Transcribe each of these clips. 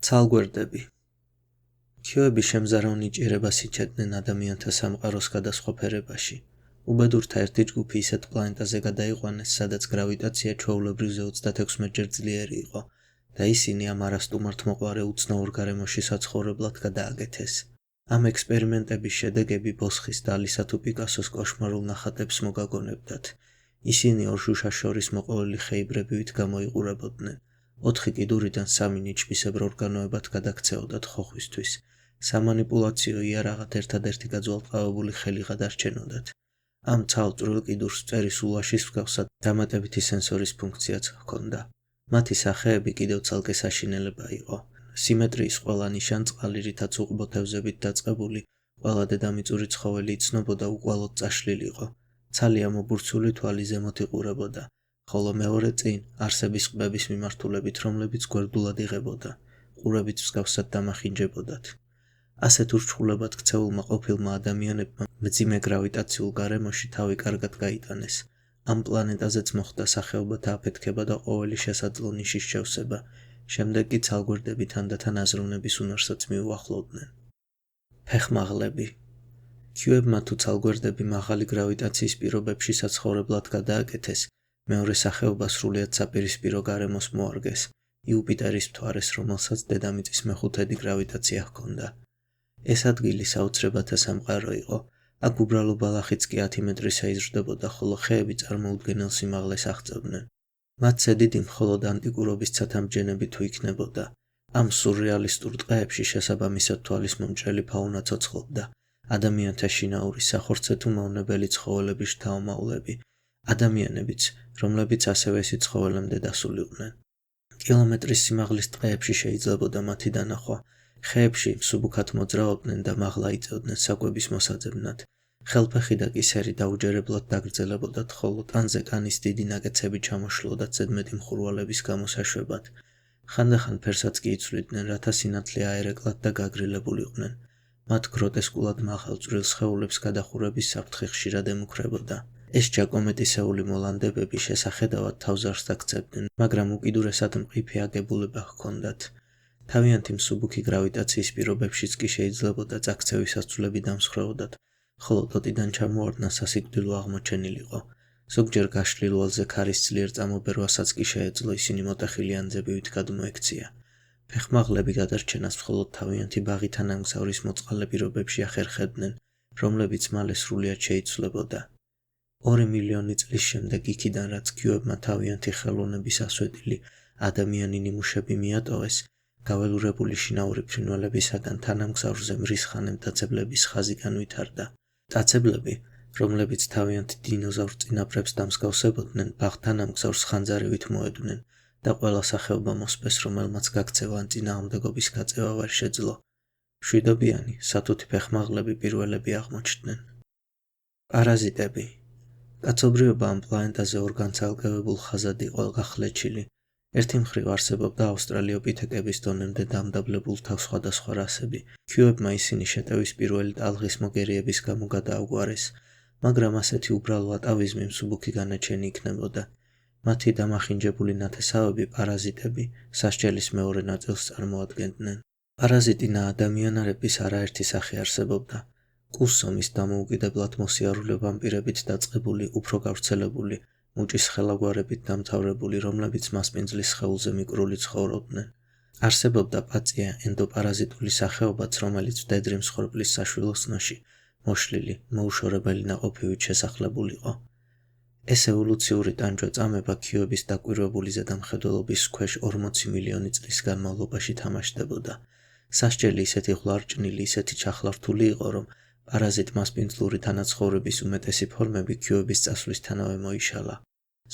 ცალგვერდები. ქიოები შემზარავ ნიჭიერებას იჩენდნენ ადამიანთა სამყაროს სხვადასხვა ფერებაში. უბედურთა ერთი ჯგუფი ისეთ პლანეტაზე გადაიყვანეს, სადაც გრავიტაცია ჩვეულებრივზე 36-ჯერ ძლიერი იყო და ისინი ამ არასტუმართმოყვარე უცნაურ გარემოში საცხოვრებლად გადააკეთეს. ამ ექსპერიმენტების შედეგები ბოსხის დალის თუ პიკასოს კოშმარულ ნახატებს მოგაგონებდათ. ისინი ორ შუშას შორის მოყოლილი ხეიბრებივით გამოიყურებოდნენ. 4 კიდურიდან 3 ნიჩბისებრ ორგანოებად გადაქცეოდათ ხოხვისთვის. სამანიპულაციო იარაღად ერთადერთი გაძვალტყავებული ხელიღად არჩენოდათ. ამ ცალ-წვრილ კიდურს მწერის ულვაშის მსგავსად დამატებითი სენსორის ფუნქციაც ჰქონდა. მათი სახეები კიდევ ცალკე საშინელება იყო. სიმეტრიის ყველა ნიშან წყალი, რითაც უყბო თევზებით დაწყებული, ყველა დედამიწური ცხოველი იცნობოდა უკვალოდ წაშლილიყო. ცალი ამობურცული თვალი ზემოთ იყურებოდა, ხოლო მეორე წინ არსების ყბების მიმართულებით, რომლებიც გვერდულად იღებოდა, ყურებით მსგავსად დამახინჯებოდათ. ასეთ ურჩხულებად ქცეულმა ყოფილმა ადამიანებმა მძიმე გრავიტაციულ გარემოში თავი კარგად გაიტანეს. ამ პლანეტაზეც მოხდა სახეობათა აფეთქება და ყოველი შესაძლო ნიშის შევსება. შემდეგ კი ცალგვერდები თანდათან აზროვნების უნარსაც მიუახლოვდნენ. ფეხმაღლები. ქიოებმა თუ ცალგვერდები მაღალი გრავიტაციის პირობებში საცხოვრებლად გადააკეთეს, მეორე სახეობა სრულიად საპირისპირო გარემოს მოარგეს, იუპიტერის მთვარეს, რომელსაც დედამიწის მეხუთედი გრავიტაცია ჰქონდა. ეს ადგილი საოცრებათა სამყარო იყო. აქ უბრალო ბალახიც კი 10 მეტრისა იზრდებოდა, ხოლო ხეები წარმოუდგენელ სიმაღლეს აღწევდნენ. მათ ზედიდი მხოლოდ ანტიკურობის ცათამბჯენები თუ იქნებოდა. ამ სურრეალისტურ ტყეებში შესაბამისად თვალის მომჭრელი ფაუნა ცოცხლობდა. ადამიანთა შინაური, სახორცე თუ მავნებელი ცხოველების შთაომავლები, ადამიანებიც, რომლებიც ასევე ესეთ ცხოველამდე დასულიყვნენ. კილომეტრის სიმაღლის ტყეებში შეიძლებოდა მათი დანახვა. ხეებში მსუბუქად მოძრაობდნენ და მაღლა იწევდნენ საკვების მოსაძებნად. ხელფეხი და კისერი დაუჯერებლად დაგრძელებოდათ, ხოლო ტანზე კანის დიდი ნაკეცები ჩამოშლოდათ ზედმეტი მხურვალების გამოსაშვებად. ხანდახან ფერსაც კი იცვლიდნენ, რათა სინათლე აერეკლათ და გაგრილებულიყვნენ. მათ გროტესკულად მაღალ წვრილ სხეულებს გადახურების საფრთხე ხშირად ემუქრებოდა. ეს ჯაკომეტისეული მოლანდებები შესახედავად თავს არ დაქცევდნენ, მაგრამ უკიდურესად მყიფე აგებულება ჰქონდათ. თავიანთი მსუბუქი გრავიტაციის პირობებშიც კი შეიძლებოდა წაქცევის ასწვლები დამსხვრეოდათ, ხოლო ტოტიდან ჩამოვარდნა სასიკვდილო აღმოჩენილიყო. ზოგჯერ გაშლილ ველზე ქარის ძლიერ წამობერვასაც კი შეეძლო ისინი მოტეხილი ანძებივით გადმოექცია. ფეხმაღლები გადარჩენას მხოლოდ თავიანთი ბაღით ანამგზავრის მოწყალე პირობებში ახერხებდნენ, რომლებიც მალე სრულიად შეიცვლებოდა. 2 მილიონი წლის შემდეგ იქიდან, რაც ქიოებმა თავიანთი ხელოვნების ასვეტილი ადამიანი ნიმუშები მიატოვეს, გაველურებული შინაური ფრინველებისაგან თანამგზავრზე მრის ხანემტაცებლების ხაზი განვითარდა. მტაცებლები, რომლებიც თავიანთი დინოზავრ წინაპრებს დამსგავსებოდნენ, ბაღ-თანამგზავრს ხანძარივით მოედვნენ და ყველა სახეობა მოსპეს, რომელმაც გაქცევა ან წინააღმდეგობის გაწევა ვერ შეძლო. მშვიდობიანი, სათუთი ფეხმაღლები პირველები აღმოჩნდნენ. პარაზიტები. კაცობრიობა ამ პლანეტაზე ორ განცალკევებულ ხაზად იყო გახლეჩილი. ერთი მხრივ არსებობდა ავსტრალიოპითეკების დონემდე დამდაბლებულთა სხვადასხვა რასები. ქიოებმა ისინი შეტევის პირველი ტალღის მოგერიების გამო გადააგვარეს, მაგრამ ასეთი უბრალო ატავიზმი მსუბუქი განაჩენი იქნებოდა. მათი დამახინჯებული ნათესავები, პარაზიტები, სასჯელის მეორე ნაწილს წარმოადგენდნენ. პარაზიტინა ადამიანარების არაერთი სახე არსებობდა. კუსომის დამოუკიდებლად მოსიარულე ვამპირებით დაწყებული, უფრო გავრცელებული, მუჭის ხელაგვარებით დამთავრებული, რომლებიც მასპინძლის სხეულზე მიკრული ცხოვრობდნენ. არსებობდა პაწია ენდოპარაზიტული სახეობაც, რომელიც მდედრი მსხვერპლის საშვილოსნოში მოშლილი, მოუშორებელი ნაყოფივით შესახლებულიყო. ეს ევოლუციური ტანჯვა-წამება ქიოების დაკვირვებული ზედამხედველობის ქვეშ 40 მილიონი წლის განმავლობაში თამაშდებოდა. სასჯელი ისეთი ღვარჭნილი, ისეთი ჩახლართული იყო, რომ პარაზიტ მასპინძლური თანაცხოვრების უმეტესი ფორმები ქიოების წასვლისთანავე მოიშალა.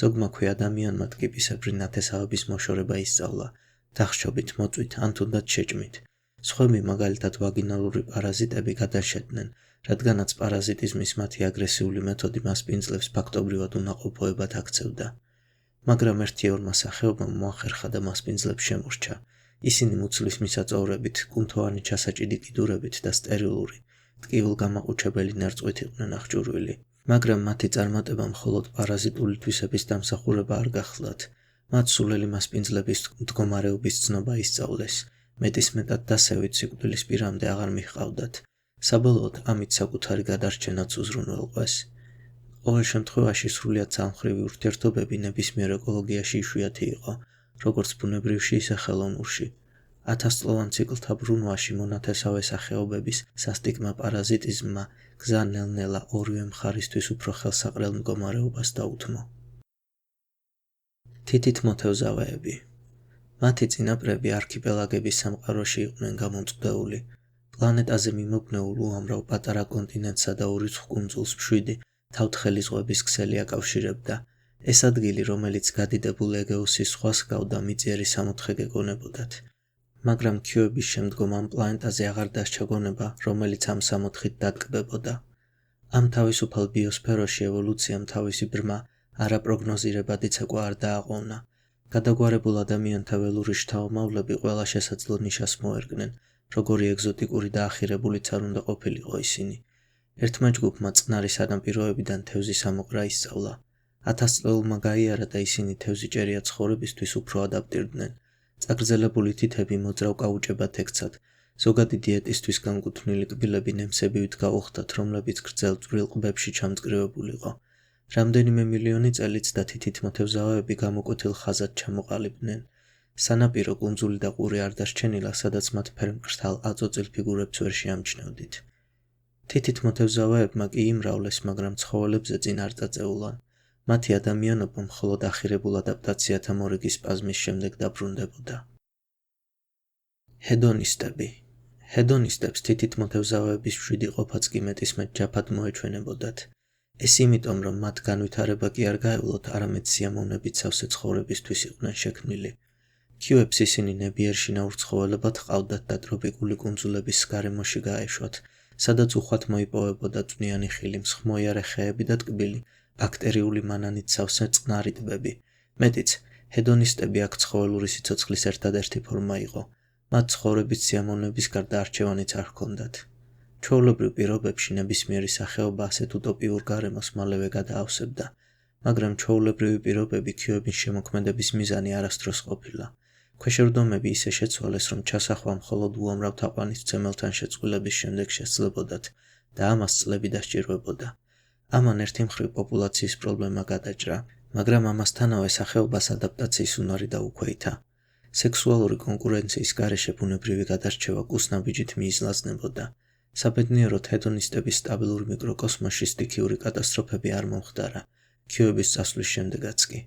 ზოგმა ქვე-ადამიანმა ტკიპისებრი ნათესავების მოშორება ისწავლა, დახშობით, მოწვით ან თუნდაც შეჭმით. სხვები, მაგალითად ვაგინალური პარაზიტები, გადაშედნენ, რადგანაც პარაზიტიზმის მათი აგრესიული მეთოდი მასპინძლებს ფაქტობრივად უნაყოფოებად აქცევდა. მაგრამ ერთი-ორმა სახეობამ მოახერხა და მასპინძლებს შემორჩა. ისინი მუცლის მისაწოვრებით, კუნთოვანი ჩასაჭიდი კიდურებით და სტერილური, ტკივილგამაყუჩებელი ნერწყვით იყვნენ აღჭურვილი. მაგრამ მათი წარმატება მხოლოდ პარაზიტული თვისების დამსახურება არ გახლდათ. მათ სულელი მასპინძლების მდგომარეობის ცნობა ისწავლეს. მეტისმეტად დასევით სიკვდილის პირამდე აღარ მიჰყავდათ. საბოლოოდ ამით საკუთარი გადარჩენაც უზრუნველყვეს. ყოველ შემთხვევაში სრულიად ძალმხრივი ურთიერთობები ნებისმიერ ეკოლოგიაში იშვიათი იყო, როგორც ბუნებრივში, ისე ხელოვნურში. 1000-წლოვან ციკლთა ბრუნვაში მონათესავე სახეობების სასტიკმა პარაზიტიზმმა გზა ნელ-ნელა ორივე მხარისთვის უფრო ხელსაყრელ მდგომარეობას დაუთმო. თითით მოთევზავეები. მათი წინაპრები არქიპელაგების სამყაროში იყვნენ გამომწყვდეული. პლანეტაზე მიმობნეულ უამრავ პატარა კონტინენტსა და ურიცხვ კუნძულს მშვიდი თავთხელი ზღვების ქსელი აკავშირებდა. ეს ადგილი, რომელიც გადიდებულ ეგეოსის ზღვას ჰგავდა, მიწიერი სამოთხე გეგონებოდათ. მაგრამ ქიოების შემდგომ ამ პლანეტაზე აღარ დასჩა გონება, რომელიც ამ სამოთხით დატკბებოდა. ამ თავისუფალ ბიოსფეროში ევოლუციამ თავისი ბრმა არაპროგნოზირებადი ცეკვა არ დააყოვნა. გადაგვარებულ ადამიანთა ველური შთაომავლები ყველა შესაძლო ნიშას მოერგნენ, როგორი ეგზოტიკური და ახირებულიც არ უნდა ყოფილიყო ისინი. ერთმა ჯგუფმა წყნარი სანაპიროებიდან თევზის ამოყრა ისწავლა. 1000 წლეულმა გაიარა და ისინი თევზიჭერია ცხოვრებისთვის უფრო ადაპტირდნენ. წაგრძელებული თითები მოძრავ კაუჭებად ექცათ. ზოგადი დიეტისთვის განკუთვნილი კბილები ნემსებივით გაუხდათ, რომლებიც გრძელ წვრილ ყბებში ჩამწკრივებულიყო. რამდენიმე მილიონი წელიც და თითით მოთევზავეები გამოკვეთილ ხაზად ჩამოყალიბდნენ. სანაპირო კუნძული და ყური არ დასჩენილა, სადაც მათ ფერმკრთალ აწოწილ ფიგურებს ვერ შეამჩნევდით. თითით მოთევზავეებმა კი იმრავლეს, მაგრამ ცხოველებზე წინ არ წაწეულან. მათი ადამიანობა მხოლოდ ახირებულ ადაპტაციათა მორიგი სპაზმის შემდეგ დაბრუნდებოდა. ჰედონისტები. ჰედონისტებს თითით მოთევზავეების მშვიდი ყოფაც კი მეტისმეტ ჯაფად მოეჩვენებოდათ. ეს იმიტომ, რომ მათ განვითარება კი არ გაევლოთ, არამედ სიამოვნებით სავსე ცხოვრებისთვის იყვნენ შექმნილი. ქიოებს ისინი ნებიერშინაურ ცხოველებად ჰყავდათ და ტროპიკული კუნძულების გარემოში გაეშვათ, სადაც უხვად მოიპოვებოდა წვნიანი ხილი, მსხმოიარე ხეები და ტკბილი, ბაქტერიული მანანით სავსე წყნარი ტბები. მეტიც, ჰედონისტები აქ ცხოველური სიცოცხლის ერთადერთი ფორმა იყო. მათ ცხოვრების სიამოვნების გარდა არჩევანიც არ ჰქონდათ. ჩვეულებრივ პირობებში ნებისმიერი სახეობა ასეთ უტოპიურ გარემოს მალევე გადაავსებდა, მაგრამ ჩვეულებრივი პირობები ქიოების შემოქმედების მიზანი არასდროს ყოფილა. ქვეშევრდომები ისე შეცვალეს, რომ ჩასახვა მხოლოდ უამრავ თაყვანისმცემელთან შეწყვილების შემდეგ შესძლებოდათ და ამას წლები დასჭირვებოდა. ამან ერთი მხრივ პოპულაციის პრობლემა გადაჭრა, მაგრამ ამასთანავე სახეობას ადაპტაციის უნარი დაუქვეითა. სექსუალური კონკურენციის გარეშე ბუნებრივი გადარჩევა კუსნაბიჯით მიიზლაზნებოდა. საბედნიეროდ ჰედონისტების სტაბილურ მიკროკოსმოსში სტიქიური კატასტროფები არ მომხდარა, ქიოების წასვლის შემდეგაც კი.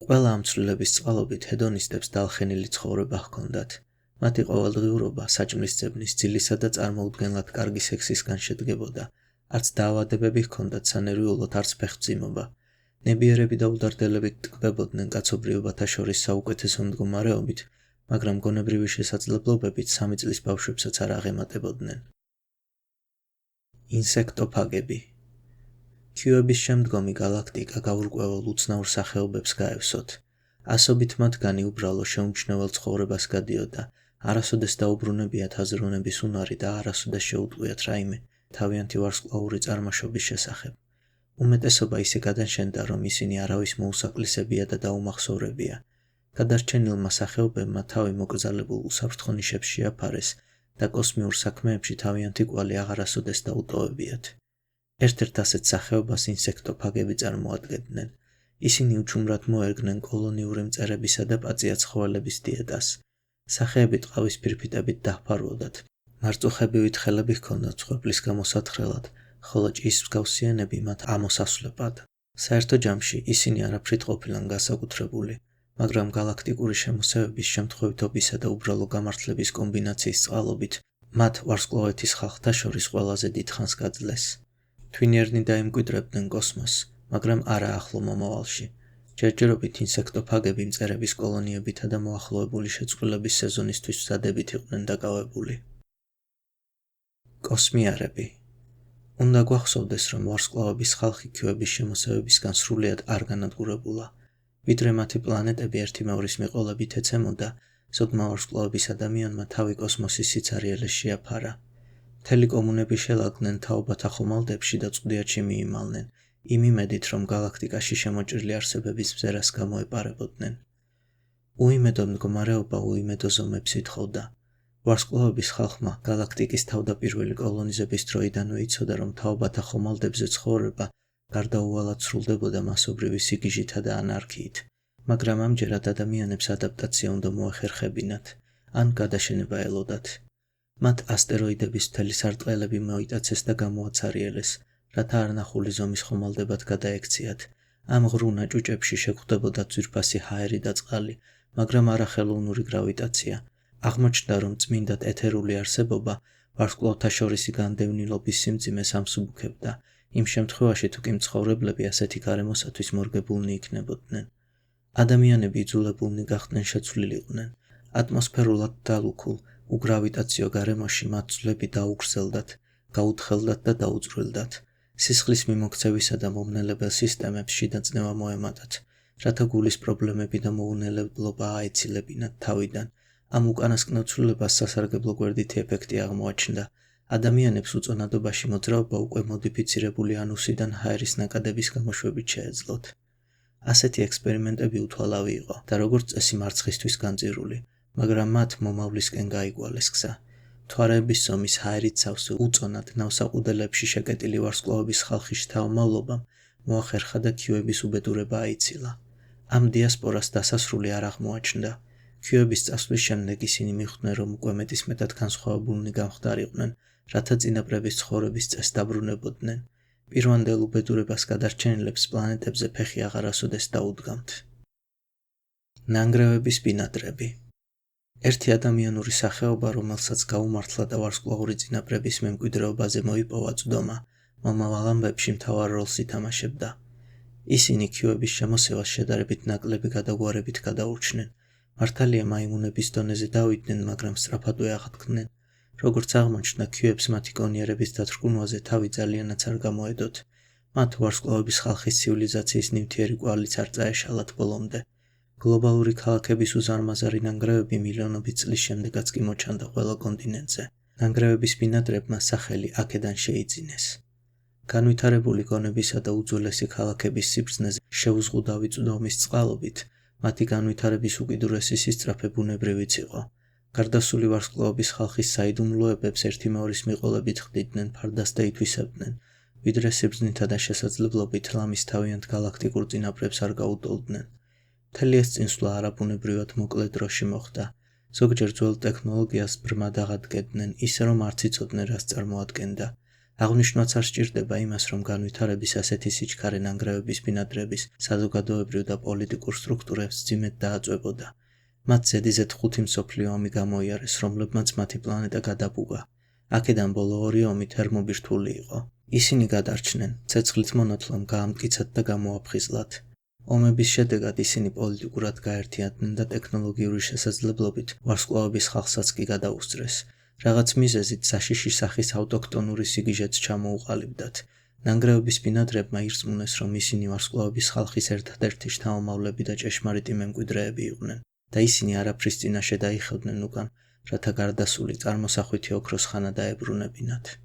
ყველა ამ ცვლილების წყალობით ჰედონისტებს დალხენილი ცხოვრება ჰქონდათ. მათი ყოველდღიურობა საჭმლის ძებნის, ძილისა და წარმოუდგენლად კარგი სექსისგან შედგებოდა. არც დაავადებები ჰქონდათ სანერვიულოდ, არც ფეხმძიმობა. ნებიერები და უდარდელები ტკბებოდნენ კაცობრიობათა შორის საუკეთესო მდგომარეობით, მაგრამ გონებრივი შესაძლებლობებით 3 წლის ბავშვებსაც არ აღემატებოდნენ. ინსექტოფაგები. ქიოების შემდგომი გალაქტიკა გაურკვეველ უცნაურ სახეობებს გაევსოთ. ასობით მათგანი უბრალო შეუმჩნევლ ცხოვრებას გადიოდა, არასოდეს დაუბრუნებიათ აზროვნების უნარი და არასოდეს შეუტყვიათ რაიმე თავიანთი ვარსკვლავური წარმოშობის შესახებ. უმეტესობა ისე გადაშენდა, რომ ისინი არავის მოუსაკლისებია და დაუმახსოვრებია. გადარჩენილმა სახეობებმა თავი მოკრძალებულ უსაფრთხო ნიშებს შეაფარეს და კოსმიურ საქმეებში თავიანთი კვალი აღარასოდეს დაუტოვებიათ. ერთ-ერთ ასეთ სახეობას ინსექტოფაგები წარმოადგენდნენ. ისინი უჩუმრად მოერგნენ კოლონიური მწერებისა და პაწია ცხოველების დიეტას. სახეები ტყავის ფირფიტებით დაჰფარვოდათ. მარწუხებივით ხელები ჰქონდათ ცხვებლის გამოსათხრელად, ხოლო ჭის მსგავსიანები მათ ამოსასვლებად. საერთო ჯამში ისინი არაფრით ყოფილან განსაკუთრებული, მაგრამ გალაქტიკური შემოსევების შემთხვევითობისა და უბრალო გამართლების კომბინაციის წყალობით მათ ვარსკვლავეთის ხალხთა შორის ყველაზე დიდხანს გაძლეს. თვინიერნი დაემკვიდრებდნენ კოსმოსს, მაგრამ არა ახლო მომავალში. ჯერჯერობით ინსექტოფაგები მწერების კოლონიებითა და მოახლოებული შეწყვილების სეზონისთვის მზადებით იყვნენ დაკავებული. კოსმიარები. უნდა გვახსოვდეს, რომ ვარსკვლავების ხალხი ქიოების შემოსევებისგან სრულიად არ განადგურებულა. ვიდრე მათი პლანეტები ერთიმეორის მიყოლებით ეცემოდა, ზოგმა ვარსკვლავების ადამიანმა თავი კოსმოსის სიცარიელეს შეაფარა. მთელი კომუნები შელაგდნენ თაობათა ხომალდებში და წვდიათში მიიმალნენ, იმ იმედით, რომ გალაქტიკაში შემოჭრილი არსებების მზერას გამოეპარებოდნენ. უიმედო მდგომარეობა უიმედო ზომებს ითხოვდა. ვარსკვლავების ხალხმა გალაქტიკის თავდაპირველი კოლონიზების დროიდანვე იცოდა, რომ თაობათა ხომალდებზე ცხოვრება გარდაუვალად სრულდებოდა მასობრივი სიგიჟითა და ანარქიით, მაგრამ ამჯერად ადამიანებს ადაპტაცია უნდა მოეხერხებინათ, ან გადაშენება ელოდათ. მათ ასტეროიდების მთელი სარტყელები მოიტაცეს და გამოაცარიელეს, რათა არნახული ზომის ხომალდებად გადაექციათ. ამ ღრუ ნაჭუჭებში შეგვხვდებოდა ძვირფასი ჰაერი და წყალი, მაგრამ არა ხელოვნური გრავიტაცია. აღმოჩნდა, რომ წმინდად ეთერული არსებობა ვარსკვლავთა შორისი განდევნილობის სიმძიმეს ამსუბუქებდა, იმ შემთხვევაში თუ კი მცხოვრებლები ასეთი გარემოსათვის მორგებულნი იქნებოდნენ. ადამიანები იძულებულნი გახდნენ შეცვლილიყვნენ. ატმოსფერულად დალუქულ, უგრავიტაციო გარემოში მათ ძვლები დაუგრძელდათ, გაუთხელდათ და დაუწვრილდათ. სისხლის მიმოქცევისა და მომნელებელ სისტემებს შიდა წნევა მოემატათ, რათა გულის პრობლემები და მოუნელებლობა აეცილებინათ თავიდან. ამ უკანასკნელ ცვლილებას სასარგებლო გვერდითი ეფექტი აღმოაჩნდა. ადამიანებს უწონადობაში მოძრაობა უკვე მოდიფიცირებული ანუსიდან ჰაერის ნაკადების გამოშვებით შეეძლოთ. ასეთი ექსპერიმენტები უთვალავი იყო და როგორც წესი მარცხისთვის განწირული, მაგრამ მათ მომავლისკენ გაიგვალეს გზა. მთვარეების ზომის ჰაერით სავსე უწონად ნავსაყუდელებში შეკეტილი ვარსკვლავების ხალხის შთამომავლობამ მოახერხა და ქიუების უბედურება აიცილა. ამ დიასპორას დასასრული არ აღმოაჩნდა. ქიუების წასვლის შემდეგ ისინი მიხვდნენ, რომ უკვე მეტისმეტად განსხვავებულნი გამხდარიყვნენ, რათა წინაპრების ცხოვრების წესს დაბრუნებოდნენ. პირვანდელ უბედურებას გადარჩენილებს პლანეტებზე ფეხი აღარასოდეს დაუდგამთ. ნანგრევების ბინადრები. ერთი ადამიანური სახეობა, რომელსაც გაუმართლა და ვარსკვლავური წინაპრების მემკვიდრეობაზე მოიპოვა წვდომა, მომავალ ამბებში მთავარ როლს ითამაშებდა. ისინი ქიუების შემოსევას შედარებით ნაკლები გადაგვარებით გადაურჩნენ. მართალია მაიმუნების დონეზე დავიდნენ, მაგრამ სწრაფადვე აღთქმდნენ. როგორც აღმოჩნდა, ქიუებს მათი კონიერების დათრგუნვაზე თავი ძალიანაც არ გამოედოთ. მათ ვარსკვლავების ხალხის ცივილიზაციის ნივთიერი კვალიც არ წაეშალათ ბოლომდე. გლობალური ქალაქების უზარმაზარი ნანგრევები მილიონობით წლის შემდეგაც კი მოჩანდა ყველა კონტინენტზე. ნანგრევების ბინადრებმა სახელი აქედან შეიძინეს. განვითარებული გონებისა და უძველესი ქალაქების სიბრძნეზე შეუზღუდავი წვდომის წყალობით, მათი განვითარების უკიდურესი სისწრაფე ბუნებრივიც იყო. გარდასული ვარსკვლავების ხალხის საიდუმლოებებს ერთიმეორის მიყოლებით ხდიდნენ ფარდას და ითვისებდნენ, ვიდრე სიბრძნითა და შესაძლებლობით ლამის თავიანთ გალაქტიკურ წინაპრებს არ გაუტოლდნენ. მთელი ეს წინსვლა არაბუნებრივად მოკლე დროში მოხდა. ზოგჯერ ძველ ტექნოლოგიას ბრმად აღადგენდნენ, ისე რომ არც იცოდნენ, რას წარმოადგენდა. აღნიშნვაც არ სჭირდება იმას, რომ განვითარების ასეთი სიჩქარე ნანგრევების ბინადრების საზოგადოებრივ და პოლიტიკურ სტრუქტურებს ძიმედ დააწვებოდა. მათ ზედიზედ 5 მსოფლიო ომი გამოიარეს, რომლებმაც მათი პლანეტა გადაბუგა. აქედან ბოლო 2 ომი თერმობირთვული იყო. ისინი გადარჩნენ, ცეცხლით მონათლომ გაამტკიცათ და გამოაფხიზლათ. ომების შედეგად ისინი პოლიტიკურად გაერთიანდნენ და ტექნოლოგიური შესაძლებლობით ვარსკვლავების ხალხსაც კი გადაუსწრეს. რაღაც მიზეზით საშიში სახის ავტოქტონური სიგიჟეც ჩამოუყალიბდათ. ნანგრევების ბინადრებმა ირწმუნეს, რომ ისინი ვარსკვლავების ხალხის ერთადერთი შთამომავლები და ჭეშმარიტი მემკვიდრეები იყვნენ და ისინი არაფრის წინაშე დაიხევდნენ უკან, რათა გარდასული წარმოსახვითი ოქროს ხანა დაებრუნებინათ.